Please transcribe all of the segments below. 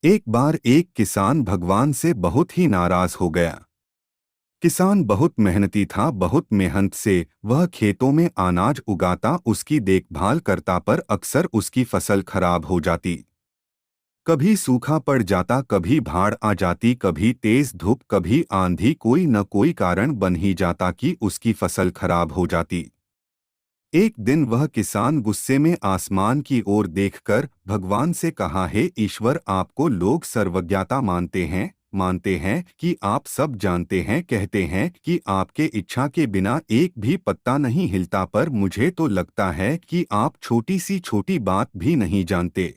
एक बार एक किसान भगवान से बहुत ही नाराज हो गया। किसान बहुत मेहनती था, बहुत मेहनत से वह खेतों में अनाज उगाता, उसकी देखभाल करता, पर अक्सर उसकी फसल खराब हो जाती। कभी सूखा पड़ जाता, कभी बाढ़ आ जाती, कभी तेज धूप, कभी आंधी, कोई न कोई कारण बन ही जाता कि उसकी फसल खराब हो जाती। एक दिन वह किसान गुस्से में आसमान की ओर देखकर भगवान से कहा, हे ईश्वर, आपको लोग सर्वज्ञता मानते हैं कि आप सब जानते हैं, कहते हैं कि आपके इच्छा के बिना एक भी पत्ता नहीं हिलता, पर मुझे तो लगता है कि आप छोटी सी छोटी बात भी नहीं जानते।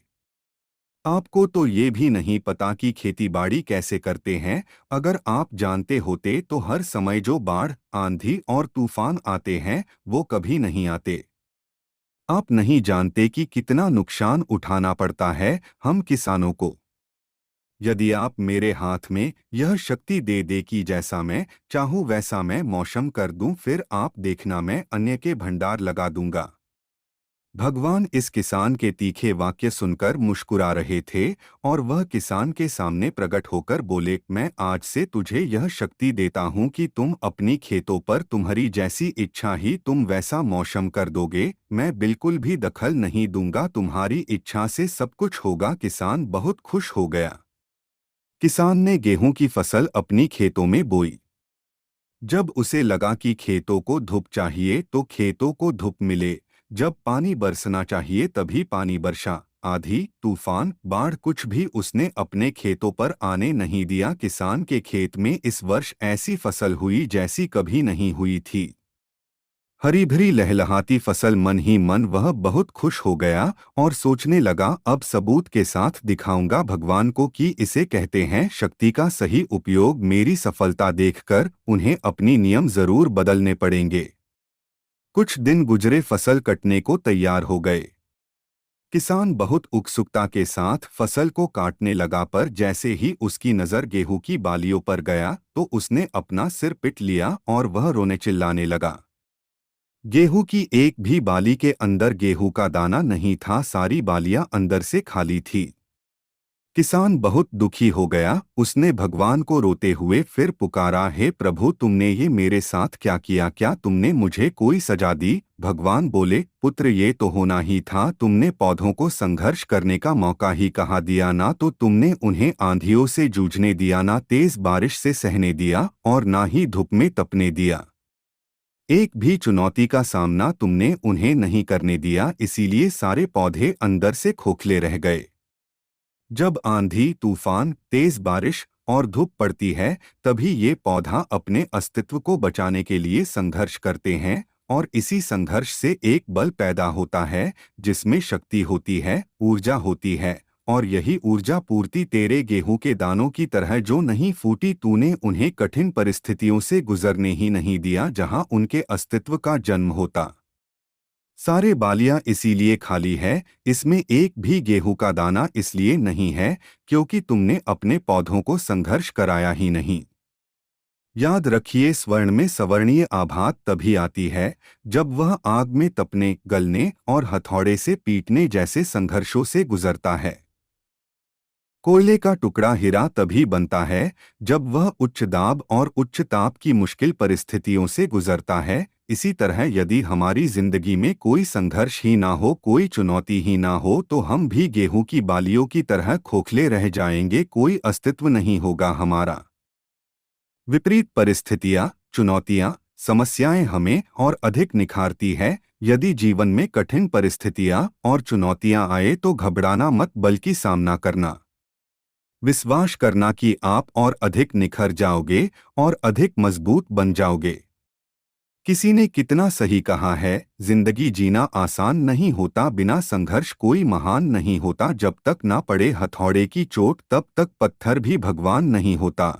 आपको तो ये भी नहीं पता कि खेतीबाड़ी कैसे करते हैं। अगर आप जानते होते तो हर समय जो बाढ़, आंधी और तूफान आते हैं वो कभी नहीं आते। आप नहीं जानते कि कितना नुकसान उठाना पड़ता है हम किसानों को। यदि आप मेरे हाथ में यह शक्ति दे दे कि जैसा मैं चाहूँ वैसा मैं मौसम कर दूं, फिर आप देखना मैं अन्य के भंडार लगा दूंगा। भगवान इस किसान के तीखे वाक्य सुनकर मुस्कुरा रहे थे और वह किसान के सामने प्रकट होकर बोले, मैं आज से तुझे यह शक्ति देता हूँ कि तुम अपनी खेतों पर तुम्हारी जैसी इच्छा ही तुम वैसा मौसम कर दोगे। मैं बिल्कुल भी दखल नहीं दूंगा, तुम्हारी इच्छा से सब कुछ होगा। किसान बहुत खुश हो गया। किसान ने गेहूं की फसल अपनी खेतों में बोई। जब उसे लगा कि खेतों को धूप चाहिए तो खेतों को धूप मिले, जब पानी बरसना चाहिए तभी पानी बरसा। आंधी, तूफान, बाढ़ कुछ भी उसने अपने खेतों पर आने नहीं दिया। किसान के खेत में इस वर्ष ऐसी फसल हुई जैसी कभी नहीं हुई थी। हरी भरी लहलहाती फसल, मन ही मन वह बहुत खुश हो गया और सोचने लगा, अब सबूत के साथ दिखाऊंगा भगवान को कि इसे कहते हैं शक्ति का सही उपयोग। मेरी सफलता देखकर उन्हें अपनी नियम जरूर बदलने पड़ेंगे। कुछ दिन गुजरे, फसल कटने को तैयार हो गए। किसान बहुत उत्सुकता के साथ फसल को काटने लगा, पर जैसे ही उसकी नज़र गेहूं की बालियों पर गया तो उसने अपना सिर पीट लिया और वह रोने चिल्लाने लगा। गेहूं की एक भी बाली के अंदर गेहूं का दाना नहीं था, सारी बालियां अंदर से खाली थी। किसान बहुत दुखी हो गया। उसने भगवान को रोते हुए फिर पुकारा, हे प्रभु, तुमने ये मेरे साथ क्या किया? क्या तुमने मुझे कोई सजा दी? भगवान बोले, पुत्र, ये तो होना ही था। तुमने पौधों को संघर्ष करने का मौका ही कहाँ दिया? ना तो तुमने उन्हें आंधियों से जूझने दिया, ना तेज बारिश से सहने दिया और ना ही धूप में तपने दिया। एक भी चुनौती का सामना तुमने उन्हें नहीं करने दिया, इसीलिए सारे पौधे अंदर से खोखले रह गए। जब आंधी, तूफान, तेज बारिश और धूप पड़ती है तभी ये पौधा अपने अस्तित्व को बचाने के लिए संघर्ष करते हैं, और इसी संघर्ष से एक बल पैदा होता है जिसमें शक्ति होती है, ऊर्जा होती है। और यही ऊर्जा पूर्ति तेरे गेहूं के दानों की तरह जो नहीं फूटी। तूने उन्हें कठिन परिस्थितियों से गुजरने ही नहीं दिया जहां उनके अस्तित्व का जन्म होता। सारे बालियां इसीलिए खाली है, इसमें एक भी गेहूं का दाना इसलिए नहीं है क्योंकि तुमने अपने पौधों को संघर्ष कराया ही नहीं। याद रखिए, स्वर्ण में सवर्णीय आभात तभी आती है जब वह आग में तपने, गलने और हथौड़े से पीटने जैसे संघर्षों से गुजरता है। कोयले का टुकड़ा हीरा तभी बनता है जब वह उच्च दाब और उच्च ताप की मुश्किल परिस्थितियों से गुजरता है। इसी तरह यदि हमारी जिंदगी में कोई संघर्ष ही ना हो, कोई चुनौती ही ना हो, तो हम भी गेहूं की बालियों की तरह खोखले रह जाएंगे, कोई अस्तित्व नहीं होगा हमारा। विपरीत परिस्थितियां, चुनौतियां, समस्याएं हमें और अधिक निखारती है। यदि जीवन में कठिन परिस्थितियां और चुनौतियां आए तो घबराना मत, बल्कि सामना करना। विश्वास करना कि आप और अधिक निखर जाओगे और अधिक मजबूत बन जाओगे। किसी ने कितना सही कहा है, जिंदगी जीना आसान नहीं होता, बिना संघर्ष कोई महान नहीं होता। जब तक ना पड़े हथौड़े की चोट तब तक पत्थर भी भगवान नहीं होता।